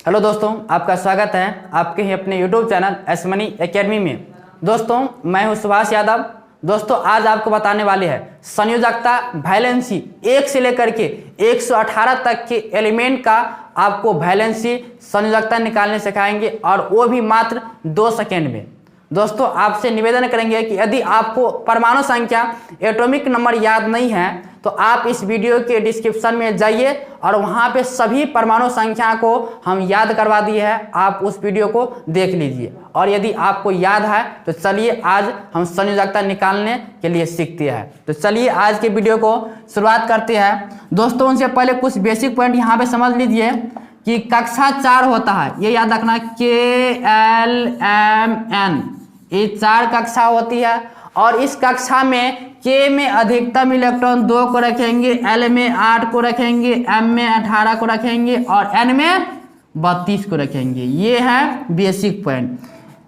Hello दोस्तों, आपका स्वागत है आपके ही अपने YouTube channel S money academy में। दोस्तों, मैं हूं सुभाष यादव। दोस्तों, आज आपको बताने वाले हैं संयोजकता वैलेंसी 1 से लेकर के 118 तक के एलिमेंट का आपको वैलेंसी संयोजकता निकालने सिखाएंगे, और वो भी मात्र 2 सेकेंड में। दोस्तों, आपसे निवेदन करेंगे कि यदि आपको परमाणु संख्या एटॉमिक नंबर याद नहीं है तो आप इस वीडियो के डिस्क्रिप्शन में जाइए और वहाँ पे सभी परमाणु संख्या को हम याद करवा दिए हैं, आप उस वीडियो को देख लीजिए। और यदि आपको याद है तो चलिए आज हम संयोजकता निकालने के लिए सीखते हैं। तो चलिए आज के वीडियो को शुरुआत करते हैं। दोस्तों, उनसे पहले कुछ बेसिक पॉइंट यहाँ पे समझ लीजिए कि कक्षा 4 होता है, ये याद रखना, KLMN, ये 4 कक्षा होती है। और इस कक्षा में K में अधिकतम इलेक्ट्रॉन 2 को रखेंगे, L में 8 को रखेंगे, M में 18 को रखेंगे और N में 32 को रखेंगे। ये है बेसिक पॉइंट।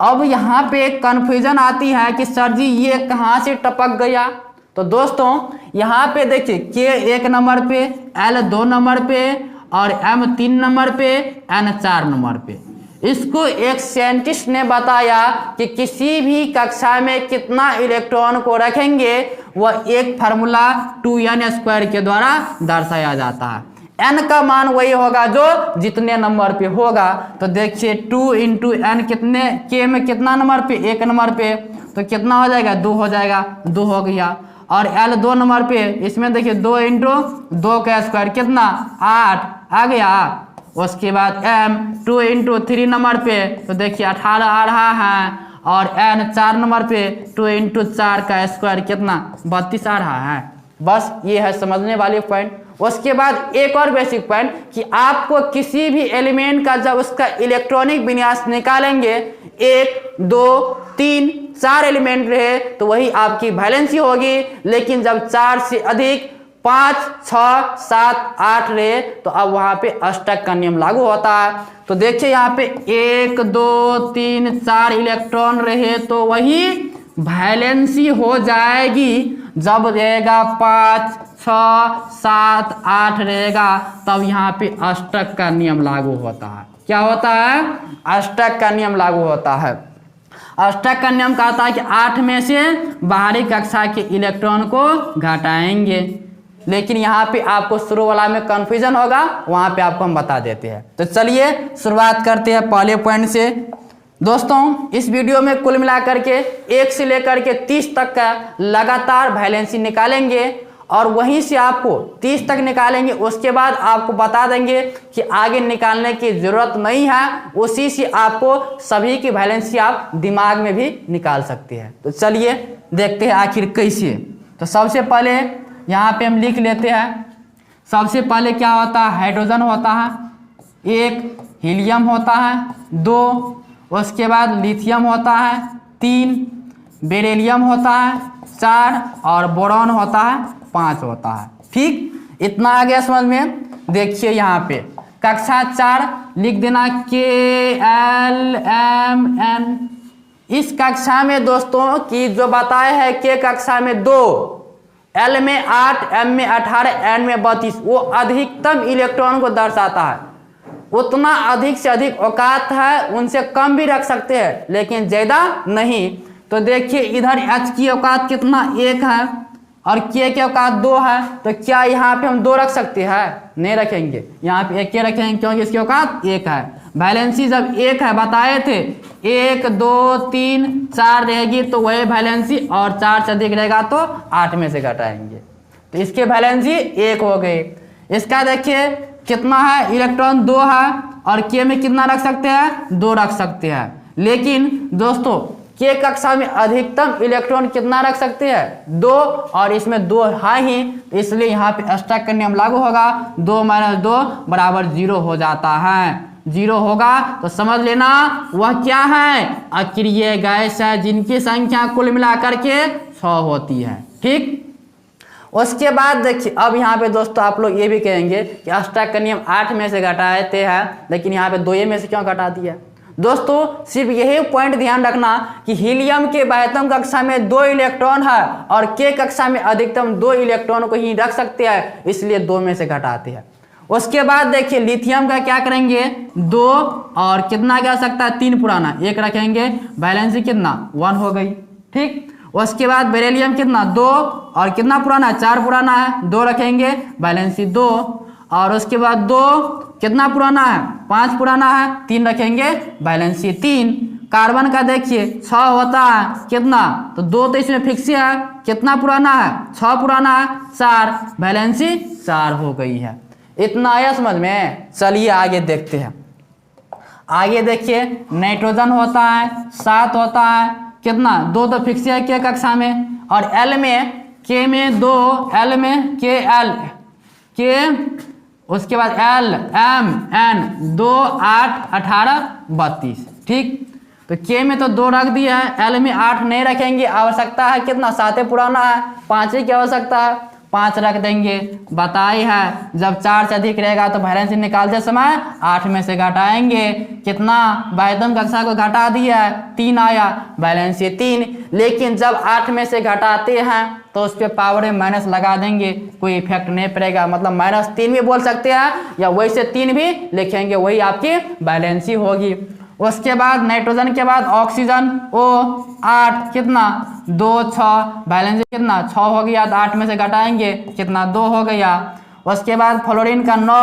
अब यहाँ पे एक कन्फ्यूजन आती है कि सर जी ये कहाँ से टपक गया। तो दोस्तों, यहाँ पे देखिए K 1 नंबर पे, L 2 नंबर पे और M 3 नंबर पे, N 4 नंबर पे। इसको एक साइंटिस्ट ने बताया कि किसी भी कक्षा में कितना इलेक्ट्रॉन को रखेंगे वह एक फार्मूला 2n² के द्वारा दर्शाया जाता है। n का मान वही होगा जो जितने नंबर पे होगा। तो देखिए 2 इंटू n कितने, k में कितना नंबर पे, 1 नंबर पे, तो कितना हो जाएगा, 2 हो जाएगा, 2 हो गया। और L 2 नंबर पे, इसमें देखिए 2 इंटू 2 का स्क्वायर कितना, 8 आ गया। उसके बाद M 2 इंटू 3 नंबर पे, तो देखिए 18 आ रहा है। और N 4 नंबर पे 2 इंटू 4 का स्क्वायर कितना, 32 आ रहा है। बस ये है समझने वाली पॉइंट। उसके बाद एक और बेसिक पॉइंट कि आपको किसी भी एलिमेंट का जब उसका इलेक्ट्रॉनिक विन्यास निकालेंगे, 1 2 3 4 एलिमेंट रहे तो वही आपकी वैलेंसी होगी। लेकिन जब 4 से अधिक 5 6 7 8 रहे तो अब वहां पे अष्टक का नियम लागू होता है। तो देखिए यहाँ पे 1 2 3 4 इलेक्ट्रॉन रहे तो वही वैलेंसी हो जाएगी। जब रहेगा 5 6 7 8 रहेगा तब यहाँ पे अष्टक का नियम लागू होता है। क्या होता है? अष्टक का नियम लागू होता है। अष्टक का नियम कहता है कि 8 में से बाहरी कक्षा के इलेक्ट्रॉन को घटाएंगे। लेकिन यहाँ पे आपको शुरू वाला में कंफ्यूजन होगा, वहाँ पे आपको हम बता देते हैं। तो चलिए शुरुआत करते हैं पहले पॉइंट से। दोस्तों, इस वीडियो में कुल मिलाकर के 1 से लेकर के 30 तक का लगातार वैलेंसी निकालेंगे और वहीं से आपको 30 तक निकालेंगे। उसके बाद आपको बता देंगे कि आगे निकालने की जरूरत नहीं है, उसी से आपको सभी की वैलेंसी आप दिमाग में भी निकाल सकते हैं। तो चलिए देखते हैं आखिर कैसे। तो सबसे पहले यहाँ पे हम लिख लेते हैं। सबसे पहले क्या होता है, हाइड्रोजन होता है, 1 हीलियम होता है, 2 उसके बाद लिथियम होता है, 3 बेरिलियम होता है, 4 और बोरॉन होता है, 5 होता है। ठीक, इतना आ गया समझ में। देखिए यहाँ पे कक्षा 4 लिख देना, KLMN। इस कक्षा में दोस्तों की जो बताए है, K कक्षा में 2, L में 8, M में 18, N में 32, वो अधिकतम इलेक्ट्रॉन को दर्शाता है। उतना अधिक से अधिक औकात है, उनसे कम भी रख सकते हैं लेकिन ज़्यादा नहीं। तो देखिए इधर H की औकात कितना, 1 है और K की औकात 2 है। तो क्या यहाँ पे हम 2 रख सकते हैं? नहीं रखेंगे, यहाँ पे 1 रखेंगे क्योंकि इसकी औकात 1 है। वैलेंसी जब 1 है बताए थे, 1 2 3 4 रहेगी तो वही वैलेंसी, और 4 से अधिक रहेगा तो 8 में से घटाएंगे। तो इसके वैलेंसी 1 हो गई। इसका देखिए कितना है, इलेक्ट्रॉन 2 है और K में कितना रख सकते हैं, 2 रख सकते हैं। लेकिन दोस्तों K कक्षा में अधिकतम इलेक्ट्रॉन कितना रख सकते हैं, 2, और इसमें 2 है ही, इसलिए यहाँ पे अष्टक का नियम लागू होगा। 2 - 2 बराबर 0 हो जाता है। 0 होगा तो समझ लेना वह क्या है, अक्रिय गैस है, जिनकी संख्या कुल मिलाकर के 6 होती है। ठीक, उसके बाद देखिए अब यहाँ पे दोस्तों आप लोग ये भी कहेंगे कि अष्टक का नियम 8 में से घटाते हैं, लेकिन यहाँ पे 2 में से क्यों घटा दिया। दोस्तों, सिर्फ यही पॉइंट ध्यान रखना कि हीलियम के बाह्यतम कक्षा में 2 इलेक्ट्रॉन है और K कक्षा में अधिकतम 2 इलेक्ट्रॉन को ही रख सकते हैं, इसलिए 2 में से घटाते हैं। उसके बाद देखिए लिथियम का क्या करेंगे, 2 और कितना क्या हो सकता है, 3 पुराना 1 रखेंगे, वैलेंसी कितना 1 हो गई। ठीक, उसके बाद बेरिलियम कितना 2 और कितना पुराना 4 पुराना है, 2 रखेंगे, वैलेंसी 2। और उसके बाद 2 कितना पुराना है, 5 पुराना है, 3 रखेंगे, वैलेंसी 3। कार्बन का देखिए 6 होता है कितना, तो 2 तो इसमें फिक्स है, कितना पुराना है 6 पुराना है, 4 वैलेंसी 4 हो गई है। इतना आया समझ में। चलिए आगे देखते हैं। आगे देखिए नाइट्रोजन होता है 7 होता है, कितना 2 तो फिक्स है के कक्षा में, और एल में के में 2, एल में के एल के, उसके बाद एल एम एन 2 8 18 32। ठीक, तो के में तो 2 रख दिया है, एल में 8 नहीं रखेंगे, आवश्यकता है कितना 7 पुराना है, 5 की आवश्यकता है, 5 रख देंगे। बताई है जब 4 से अधिक रहेगा तो वैलेंसी निकालते समय 8 में से घटाएंगे, कितना बाह्यतम कक्षा को घटा दिया है 3 आया, वैलेंसी 3। लेकिन जब 8 में से घटाते हैं तो उस पर पावर में माइनस लगा देंगे, कोई इफेक्ट नहीं पड़ेगा, मतलब -3 भी बोल सकते हैं या वैसे 3 भी लिखेंगे, वही आपकी वैलेंसी होगी। उसके बाद नाइट्रोजन के बाद ऑक्सीजन O 8 कितना 2 6 वैलेंसी कितना 6 हो गया, तो 8 में से घटाएंगे कितना 2 हो गया। उसके बाद फ्लोरीन का 9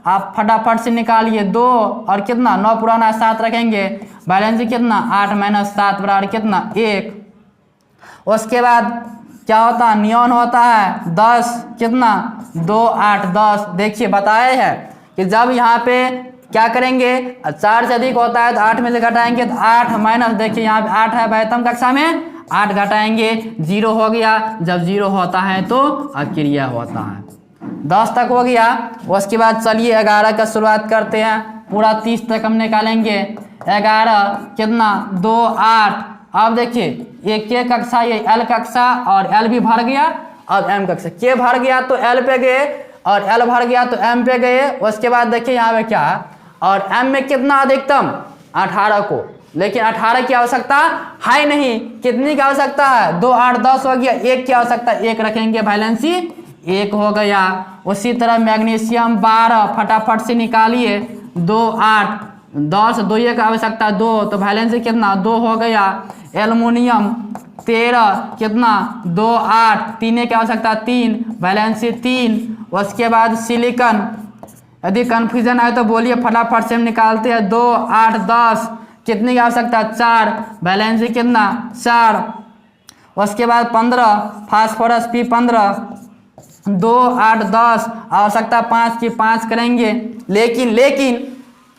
आप फटाफट से निकालिए, 2 और कितना 9 पुराना 7 रखेंगे, वैलेंसी कितना 8 - 7 बराबर कितना 1। उसके बाद क्या होता है, नियॉन होता है 10 कितना 2 8 10। देखिए बताए हैं कि जब यहाँ पे क्या करेंगे, 4 से अधिक होता है तो 8 में से घटाएंगे, तो 8 माइनस, देखिए यहाँ पे 8 है बाह्यतम कक्षा में, 8 घटाएंगे 0 हो गया, जब 0 होता है तो अक्रिया होता है। 10 तक हो गया। उसके बाद चलिए 11 का शुरुआत करते हैं, पूरा 30 तक हम निकालेंगे। 11 कितना 2 8। अब देखिए ये के कक्षा, ये एल कक्षा, और एल भी भर गया, अब एम कक्षा, के भर गया तो एल पे गए और एल भर गया तो एम पे गए। उसके बाद देखिए यहाँ पे क्या, और एम में कितना अधिकतम 18 को, लेकिन 18 की आवश्यकता है नहीं, कितनी की आवश्यकता है 2 8 10 हो गया, 1 की आवश्यकता 1 रखेंगे, वैलेंसी 1 हो गया। उसी तरह मैग्नीशियम 12 फटाफट से निकालिए, 2 8 10 2 की आवश्यकता 2, तो वैलेंसी कितना 2 हो गया। एल्युमिनियम 13 कितना 2 8 3 की आवश्यकता 3, वैलेंसी 3। उसके बाद सिलिकॉन, यदि कन्फ्यूजन है तो बोलिए फटाफट से हम निकालते हैं, 2 8 10 कितनी की आवश्यकता 4, वैलेंसी कितना 4। उसके बाद 15 फास्फोरस P15 2 8 10 आवश्यकता 5 की, 5 करेंगे। लेकिन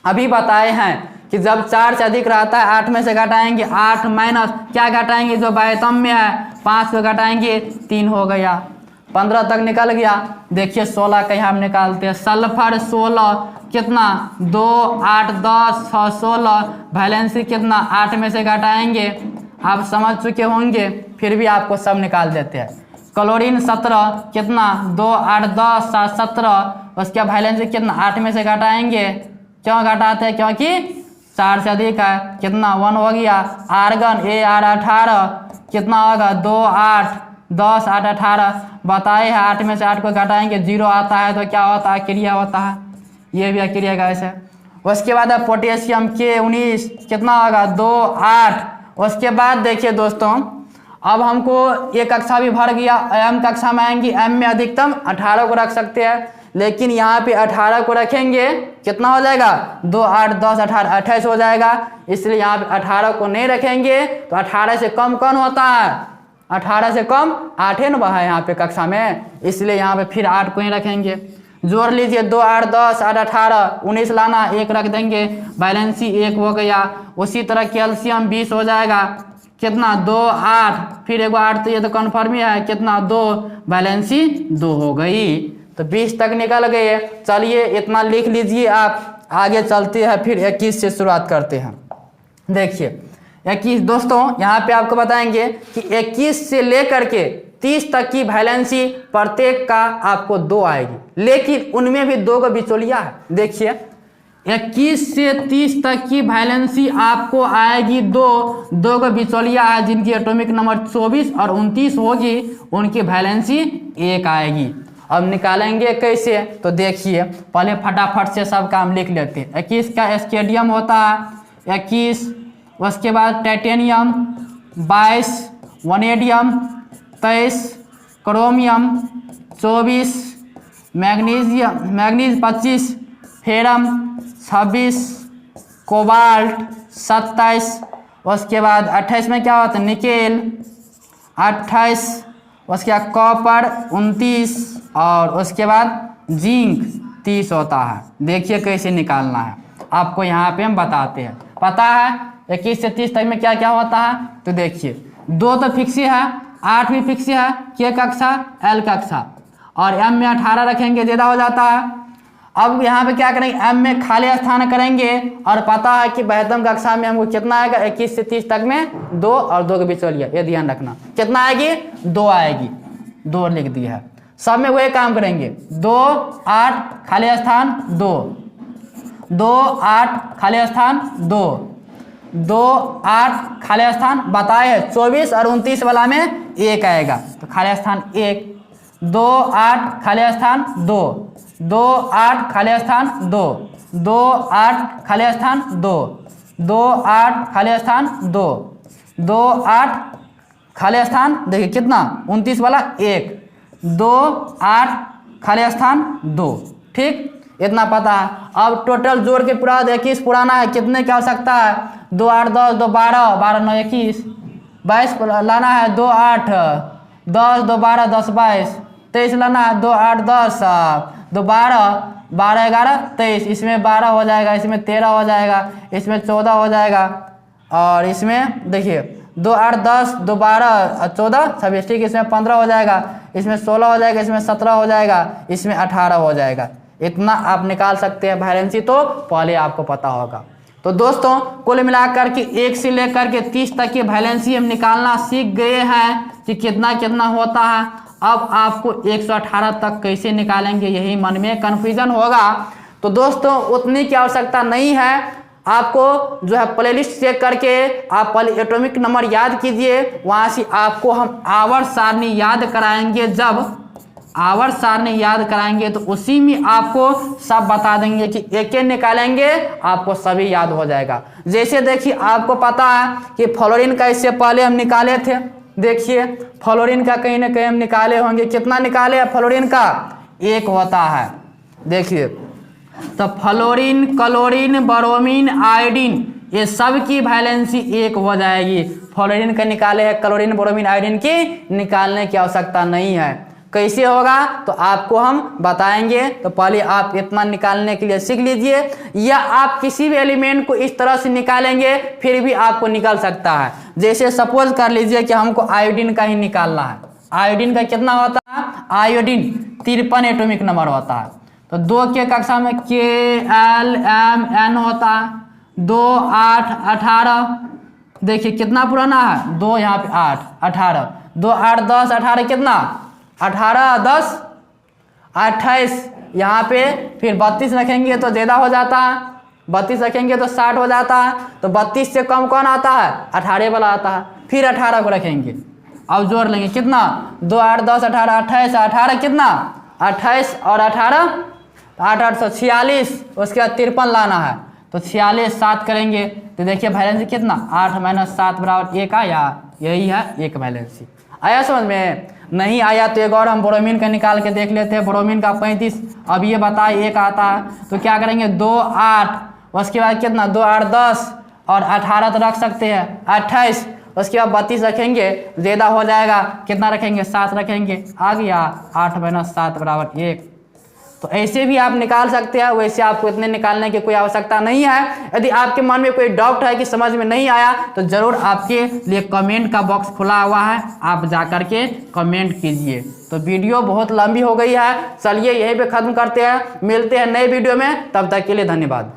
अभी बताए हैं कि जब 4 से अधिक रहता है 8 में से घटाएंगे, 8 माइनस क्या घटाएंगे जो बाह्यतम में है 5 को घटाएंगे 3 हो गया, 15 तक निकल गया। देखिए 16 का हम निकालते हैं, सल्फर 16 कितना 2 8 10 6 16, वैलेंसी कितना 8 में से घटाएंगे, आप समझ चुके होंगे, फिर भी आपको सब निकाल देते हैं। क्लोरीन 17 कितना 2 8 10 7 17, उसके वैलेंसी कितना 8 में से घटाएंगे, क्यों घटाते हैं, क्योंकि 4 से अधिक है, कितना 1 हो गया। आर्गन AR 18 कितना होगा 2 8 10 8 18, बताए हैं 8 में से 8 को घटाएंगे 0 आता है तो क्या होता है, क्रिया होता है, ये भी अक्रिया गैस है। उसके बाद है पोटेशियम K19 कितना होगा 2 8। उसके बाद देखिए दोस्तों, अब हमको ये कक्षा भी भर गया, एम कक्षा में आएंगी, एम में अधिकतम 18 को रख सकते हैं, लेकिन यहाँ पे 18 को रखेंगे कितना हो जाएगा 2 8 10 18 28 हो जाएगा, इसलिए यहाँ पे 18 को नहीं रखेंगे। तो 18 से कम कौन होता है, 18 से कम 8 न है यहाँ पे कक्षा में, इसलिए यहाँ पे फिर 8 को ही रखेंगे। जोड़ लीजिए 2 8 10 8 18 19 लाना, 1 रख देंगे, वैलेंसी 1 हो गया। उसी तरह कैल्शियम 20 हो जाएगा, कितना 2 8 फिर 1 8, तो ये तो कन्फर्म ही है, कितना 2, वैलेंसी 2 हो गई। तो 20 तक निकल गए। चलिए इतना लिख लीजिए आप, आगे चलते हैं, फिर 21 से शुरुआत करते हैं। देखिए 21 दोस्तों, यहाँ पे आपको बताएंगे कि 21 से लेकर के 30 तक की वैलेंसी प्रत्येक का आपको 2 आएगी, लेकिन उनमें भी 2 का बिचौलिया है। देखिए 21 से 30 तक की वैलेंसी आपको आएगी 2 का बिचौलिया है, जिनकी एटॉमिक नंबर 24 और 29 होगी, उनकी वैलेंसी 1 आएगी। अब निकालेंगे कैसे, तो देखिए पहले फटाफट से सब काम लिख लेते हैं। 21 का स्केडियम होता है 21, उसके बाद titanium 22, vanadium 23, chromium 24, manganese 25, ferrum 26, cobalt 27, उसके बाद 28 में क्या होता है निकेल 28, उसके बाद कॉपर 29 और उसके बाद जिंक 30 होता है। देखिए कैसे निकालना है, आपको यहाँ पे हम बताते हैं। पता है 21 से 30 तक में क्या क्या होता है, तो देखिए 2 तो फिक्स ही है, 8 भी फिक्स है, के कक्षा एल कक्षा, और एम में 18 रखेंगे ज़्यादा हो जाता है। अब यहाँ पे क्या करेंगे, एम में खाली स्थान करेंगे, और पता है कि 72 कक्षा में हमको कितना आएगा 21 से 30 तक में 2 और 2 के बीच चलिए, ये ध्यान रखना कितना आएगी 2 आएगी, 2 लिख दिया है। सब में वही काम करेंगे 2 8 खाली स्थान 2, 2 8 खाली स्थान 2, 2 8 खाली स्थान बताए 24 और 29 वाला में 1 आएगा, तो खाली स्थान 1, 2 8 खाली स्थान 2, 2 8 खाली स्थान 2, 2 8 खाली स्थान 2, 2 8 खाली स्थान 2, 2 8 खाली स्थान देखिए कितना 29 वाला 1, 2 8 खाली स्थान 2, ठीक इतना पता है। अब टोटल जोड़ के पूरा 21 पुराना है, कितने की आवश्यकता है 2 8 10 2 12, 12 9 21, 22 लाना है 2 8 10 2 12 10 22, 23 लाना है 2 8 10 2 12 12 11 23, इसमें 12 हो जाएगा, इसमें 13 हो जाएगा, इसमें 14 हो जाएगा, और इसमें देखिए 2 8 10 2 12 14 26, ठीक इसमें 15 हो जाएगा, इसमें 16 हो जाएगा, इसमें 17 हो जाएगा, इसमें 18 हो जाएगा। इतना आप निकाल सकते हैं वैलेंसी, तो पहले आपको पता होगा। तो दोस्तों कुल मिलाकर के 1 से लेकर के 30 तक की वैलेंसी हम निकालना सीख गए हैं कि कितना कितना होता है। अब आपको 118 तक कैसे निकालेंगे यही मन में कन्फ्यूजन होगा। तो दोस्तों उतनी की आवश्यकता नहीं है, आपको जो है प्लेलिस्ट चेक करके आप पहले एटॉमिक नंबर याद कीजिए, वहाँ से आपको हम आवर्त सारणी याद कराएंगे। जब आवर्त सारणी याद कराएंगे तो उसी में आपको सब बता देंगे कि एक निकालेंगे, आपको सभी याद हो जाएगा। जैसे देखिए आपको पता है कि फ्लोरीन का इससे पहले हम निकाले थे, देखिए फ्लोरीन का कहीं ना कहीं हम निकाले होंगे, कितना निकाले हैं फ्लोरीन का 1 होता है। देखिए तो फ्लोरीन क्लोरीन ब्रोमीन आयोडीन ये सब की वैलेंसी 1 हो जाएगी। फ्लोरीन का निकाले हैं, क्लोरीन ब्रोमीन आयोडीन की निकालने की आवश्यकता नहीं है। कैसे होगा तो आपको हम बताएंगे, तो पहले आप इतना निकालने के लिए सीख लीजिए, या आप किसी भी एलिमेंट को इस तरह से निकालेंगे फिर भी आपको निकल सकता है। जैसे सपोज कर लीजिए कि हमको आयोडीन का ही निकालना है, आयोडीन का कितना होता है, आयोडीन 53 एटॉमिक नंबर होता है, तो 2 के कक्षा में KLMN होता है, 2 8 18, देखिए कितना पुराना है 2 यहाँ पे 8 18, 2 8 10 18 कितना 18 10 28, यहाँ पे फिर 32 रखेंगे तो ज़्यादा हो जाता है, 32 रखेंगे तो 60 हो जाता है, तो 32 से कम कौन आता है 18 वाला आता है, फिर 18 को रखेंगे। अब जोड़ लेंगे कितना 2 8 10 18 28, 18 कितना 28 और 18 8 8 46, उसके बाद 53 लाना है, तो 46 7 करेंगे तो देखिए वैलेंसी कितना 8 - 7 बराबर 1 आया, यही है एक वैलेंसी। आया समझ में? नहीं आया तो एक और हम ब्रोमीन का निकाल के देख लेते हैं। ब्रोमीन का 35, अब ये बताए 1 आता है, तो क्या करेंगे 2 8, उसके बाद कितना 2 8 10 और 18 तो रख सकते हैं 28, उसके बाद 32 रखेंगे ज़्यादा हो जाएगा, कितना रखेंगे 7 रखेंगे, आ गया 8 - 7 बराबर 1। तो ऐसे भी आप निकाल सकते हैं, वैसे आपको इतने निकालने की कोई आवश्यकता नहीं है। यदि आपके मन में कोई डाउट है कि समझ में नहीं आया तो ज़रूर आपके लिए कमेंट का बॉक्स खुला हुआ है, आप जा कर के कमेंट कीजिए। तो वीडियो बहुत लंबी हो गई है, चलिए यहीं पे ख़त्म करते हैं, मिलते हैं नए वीडियो में, तब तक के लिए धन्यवाद।